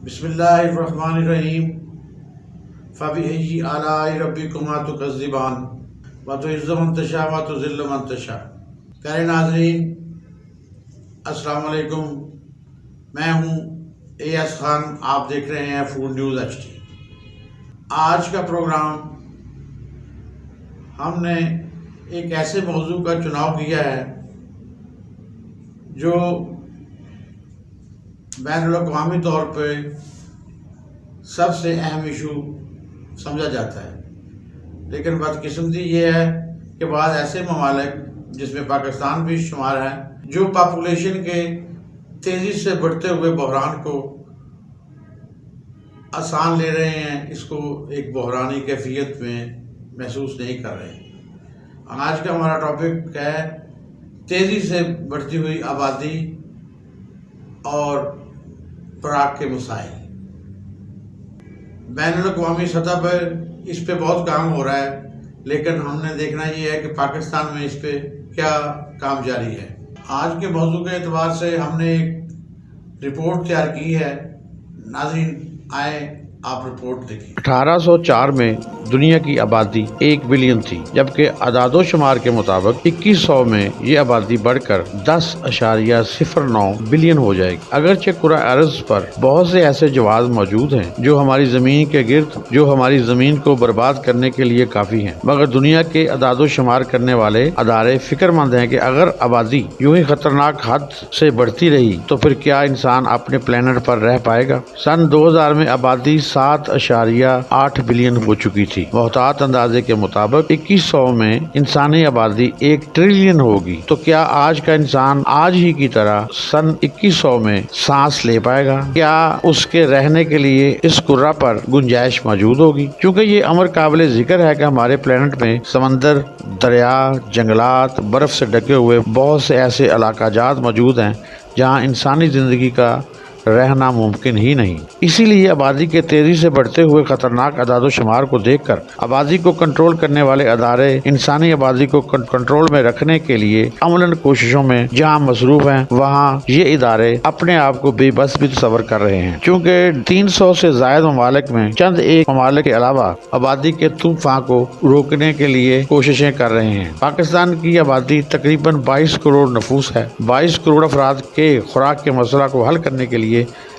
بسم اللہ الرحمن الرحیم فبأي آلاء ربكما تكذبان وتعز من تشاء وتذل من تشاء۔ پیارے ناظرین السلام علیکم، میں ہوں اے ایس خان، آپ دیکھ رہے ہیں فوڈ نیوز ایچ ڈی۔ آج کا پروگرام ہم نے ایک ایسے موضوع کا چناؤ کیا ہے جو بین الاقوامی طور پہ سب سے اہم ایشو سمجھا جاتا ہے، لیکن بدقسمتی یہ ہے کہ بعض ایسے ممالک جس میں پاکستان بھی شمار ہے جو پاپولیشن کے تیزی سے بڑھتے ہوئے بحران کو آسان لے رہے ہیں، اس کو ایک بحرانی کیفیت میں محسوس نہیں کر رہے۔ آج کا ہمارا ٹاپک ہے تیزی سے بڑھتی ہوئی آبادی اور خوراک کے مسائل۔ بین الاقوامی سطح پر اس پہ بہت کام ہو رہا ہے، لیکن ہم نے دیکھنا یہ ہے کہ پاکستان میں اس پہ کیا کام جاری ہے۔ آج کے موضوع کے اعتبار سے ہم نے ایک رپورٹ تیار کی ہے، ناظرین آئے آپ رپورٹ دیکھیں۔ 1804 میں دنیا کی آبادی 1 بلین تھی، جبکہ اعداد و شمار کے مطابق 2100 میں یہ آبادی بڑھ کر 10.09 بلین ہو جائے گی۔ اگرچہ کرۂ ارض پر بہت سے ایسے جواز موجود ہیں جو ہماری زمین کے گرد جو ہماری زمین کو برباد کرنے کے لیے کافی ہیں، مگر دنیا کے اعداد و شمار کرنے والے ادارے فکر مند ہیں کہ اگر آبادی یوں ہی خطرناک حد سے بڑھتی رہی تو پھر کیا انسان اپنے پلینٹ پر رہ پائے گا۔ سن 2000 میں آبادی 7.8 بلین ہو چکی تھی۔ محتاط اندازے کے مطابق 2100 میں انسانی آبادی 1 ٹریلین ہوگی، تو کیا آج کا انسان آج ہی کی طرح سن 2100 میں سانس لے پائے گا؟ کیا اس کے رہنے کے لیے اس کرہ پر گنجائش موجود ہوگی؟ چونکہ یہ امر قابل ذکر ہے کہ ہمارے پلینٹ میں سمندر، دریا، جنگلات، برف سے ڈھکے ہوئے بہت سے ایسے علاقہ جات موجود ہیں جہاں انسانی زندگی کا رہنا ممکن ہی نہیں۔ اسی لیے آبادی کے تیزی سے بڑھتے ہوئے خطرناک اعداد و شمار کو دیکھ کر آبادی کو کنٹرول کرنے والے ادارے انسانی آبادی کو کنٹرول میں رکھنے کے لیے عملاً کوششوں میں جہاں مصروف ہیں، وہاں یہ ادارے اپنے آپ کو بے بس بھی تصور کر رہے ہیں، چونکہ 300 سے زائد ممالک میں چند ایک ممالک کے علاوہ آبادی کے طوفان کو روکنے کے لیے کوششیں کر رہے ہیں۔ پاکستان کی آبادی تقریباً 22 کروڑ نفوس ہے۔ 22 کروڑ افراد کے خوراک کے مسئلہ کو حل کرنے کے لیے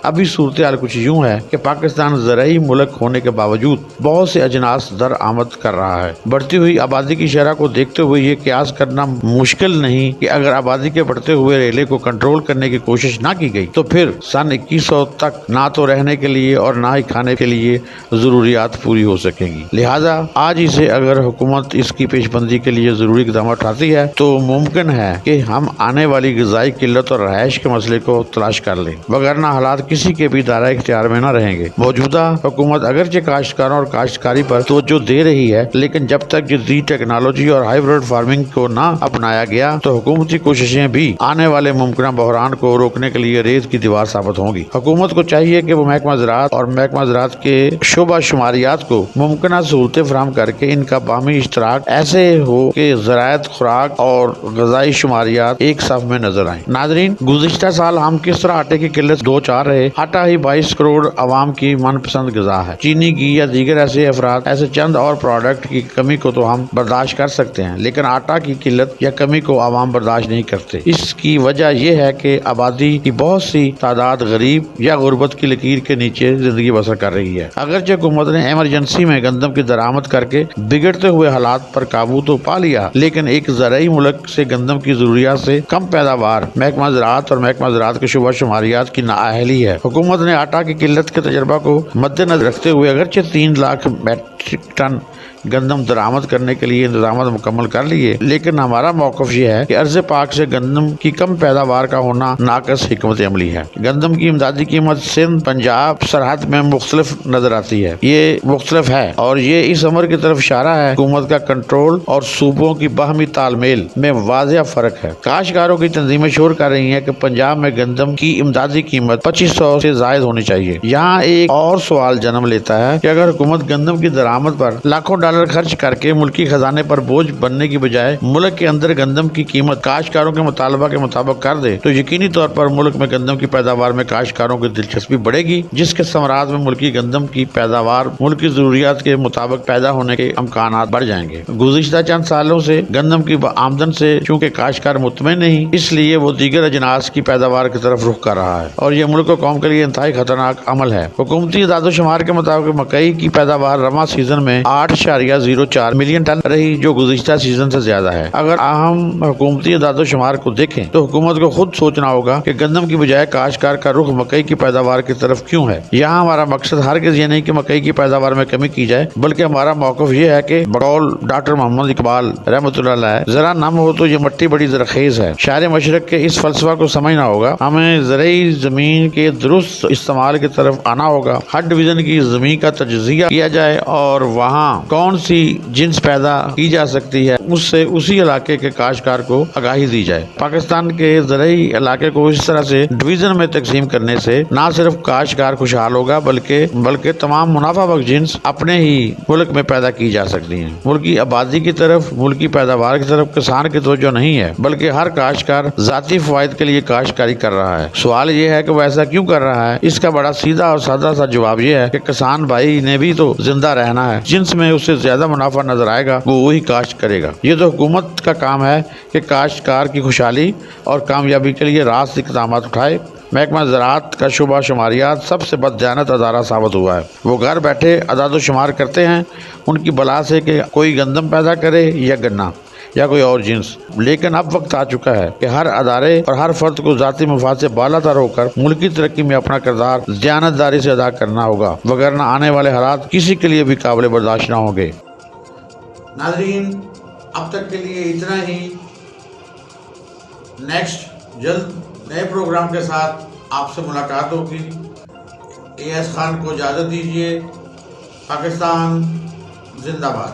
ابھی صورتحال کچھ یوں ہے کہ پاکستان زرعی ملک ہونے کے باوجود بہت سے اجناس درآمد کر رہا ہے۔ بڑھتی ہوئی آبادی کی شرح کو دیکھتے ہوئے یہ قیاس کرنا مشکل نہیں کہ اگر آبادی کے بڑھتے ہوئے ریلے کو کنٹرول کرنے کی کوشش نہ کی گئی تو پھر سن 2100 تک نہ تو رہنے کے لیے اور نہ ہی کھانے کے لیے ضروریات پوری ہو سکیں گی۔ لہٰذا آج ہی سے اگر حکومت اس کی پیش بندی کے لیے ضروری اقدامات اٹھاتی ہے تو ممکن ہے کہ ہم آنے والی غذائی قلت اور رہائش کے مسئلے کو تلاش کر لیں، وگرنہ حالات کسی کے بھی دائرہ اختیار میں نہ رہیں گے۔ موجودہ حکومت اگرچہ کاشتکاروں اور کاشتکاری پر توجہ دے رہی ہے، لیکن جب تک جدید ٹیکنالوجی اور ہائیبرڈ فارمنگ کو نہ اپنایا گیا تو حکومتی کوششیں بھی آنے والے ممکنہ بحران کو روکنے کے لیے ریت کی دیوار ثابت ہوں گی۔ حکومت کو چاہیے کہ وہ محکمہ زراعت اور محکمہ زراعت کے شعبہ شماریات کو ممکنہ سہولتیں فراہم کر کے ان کا باہمی اشتراک ایسے ہو کہ زراعت، خوراک اور غذائی شماریات ایک صف میں نظر آئیں۔ ناظرین، گزشتہ سال ہم کس طرح آٹے کی قلت دو چار رہے۔ آٹا ہی 22 کروڑ عوام کی من پسند غذا ہے۔ چینی، گھی یا دیگر ایسے چند اور پروڈکٹ کی کمی کو تو ہم برداشت کر سکتے ہیں، لیکن آٹا کی قلت یا کمی کو عوام برداشت نہیں کرتے۔ اس کی وجہ یہ ہے کہ آبادی کی بہت سی تعداد غریب یا غربت کی لکیر کے نیچے زندگی بسر کر رہی ہے۔ اگرچہ حکومت نے ایمرجنسی میں گندم کی درآمد کر کے بگڑتے ہوئے حالات پر قابو تو پا لیا، لیکن ایک زرعی ملک سے گندم کی ضروریات سے کم پیداوار محکمہ زراعت اور محکمہ زراعت کے شعبہ شماریات کی نااہلی ہے۔ حکومت نے آٹا کی قلت کے تجربہ کو مد نظر رکھتے ہوئے اگرچہ 3 لاکھ میٹرک ٹن گندم درآمد کرنے کے لیے انتظامات مکمل کر لیے، لیکن ہمارا موقف یہ ہے کہ ارض پاک سے گندم کی کم پیداوار کا ہونا ناقص حکمت عملی ہے۔ گندم کی امدادی قیمت سندھ، پنجاب سرحد میں مختلف نظر آتی ہے، یہ مختلف ہے اور یہ اس امر کی طرف اشارہ ہے۔ حکومت کا کنٹرول اور صوبوں کی باہمی تال میل میں واضح فرق ہے۔ کاشتکاروں کی تنظیمیں شور کر رہی ہیں کہ پنجاب میں گندم کی امدادی قیمت 2500 سے زائد ہونی چاہیے۔ یہاں ایک اور سوال جنم لیتا ہے کہ اگر حکومت گندم کی درآمد برآمد پر لاکھوں ڈالر خرچ کر کے ملکی خزانے پر بوجھ بننے کی بجائے ملک کے اندر گندم کی قیمت کاشتکاروں کے مطالبہ کے مطابق کر دے تو یقینی طور پر ملک میں گندم کی پیداوار میں کاشتکاروں کی دلچسپی بڑھے گی، جس کے ثمرات میں ملکی گندم کی پیداوار ملکی ضروریات کے مطابق پیدا ہونے کے امکانات بڑھ جائیں گے۔ گزشتہ چند سالوں سے گندم کی آمدن سے چونکہ کاشتکار مطمئن نہیں، اس لیے وہ دیگر اجناس کی پیداوار کی طرف رخ کر رہا ہے اور یہ ملک و قوم کے لیے انتہائی خطرناک عمل ہے۔ حکومتی اعداد و شمار کے مطابق مکئی کی پیداوار رواں سیزن میں 8.04 ملین ٹن رہی، جو گزشتہ سیزن سے زیادہ ہے۔ اگر ہم حکومتی اعداد و شمار کو دیکھیں تو حکومت کو خود سوچنا ہوگا کہ گندم کی بجائے کاشتکار کا رخ مکئی کی پیداوار کی طرف کیوں ہے۔ یہاں ہمارا مقصد ہرگز یہ نہیں کہ مکئی کی پیداوار میں کمی کی جائے، بلکہ ہمارا موقف یہ ہے کہ بقول ڈاکٹر محمد اقبال رحمۃ اللہ علیہ، ذرا نم ہو تو یہ مٹی بڑی زرخیز ہے۔ شاعر مشرق کے اس فلسفہ کو سمجھنا ہوگا۔ ہمیں زرعی زمین کے درست استعمال کی طرف آنا ہوگا۔ ہر ڈویژن کی زمین کا تجزیہ کیا جائے اور وہاں کون سی جنس پیدا کی جا سکتی ہے اس سے اسی علاقے کے کاشتکار کو آگاہی دی جائے۔ پاکستان کے زرعی علاقے کو اس طرح سے ڈویژن میں تقسیم کرنے سے نہ صرف کاشتکار خوشحال ہوگا بلکہ تمام منافع بخش جنس اپنے ہی ملک میں پیدا کی جا سکتی ہیں۔ ملکی آبادی کی طرف، ملکی پیداوار کی طرف کسان کی توجہ نہیں ہے، بلکہ ہر کاشتکار ذاتی فوائد کے لیے کاشتکاری کر رہا ہے۔ سوال یہ ہے کہ وہ ایسا کیوں کر رہا ہے؟ اس کا بڑا سیدھا اور سادہ سا جواب یہ ہے کہ کسان بھائی نے بھی تو زندہ رہنا ہے۔ جنس میں اسے زیادہ منافع نظر آئے گا وہ وہی کاشت کرے گا۔ یہ تو حکومت کا کام ہے کہ کاشتکار کی خوشحالی اور کامیابی کے لیے راست اقدامات اٹھائے۔ محکمہ زراعت کا شعبہ شماریات سب سے بددیانت ادارہ ثابت ہوا ہے۔ وہ گھر بیٹھے اعداد و شمار کرتے ہیں ان کی بلا سے کہ کوئی گندم پیدا کرے یا گنا یا کوئی اور جنس، لیکن اب وقت آ چکا ہے کہ ہر ادارے اور ہر فرد کو ذاتی مفاد سے بالا تر ہو کر ملکی ترقی میں اپنا کردار دیانتداری سے ادا کرنا ہوگا، وگرنہ آنے والے حالات کسی کے لیے بھی قابل برداشت نہ ہوں گے۔ ناظرین، اب تک کے لیے اتنا ہی۔ نیکسٹ جلد نئے پروگرام کے ساتھ آپ سے ملاقات ہوگی۔ اے ایس خان کو اجازت دیجیے۔ پاکستان زندہ باد۔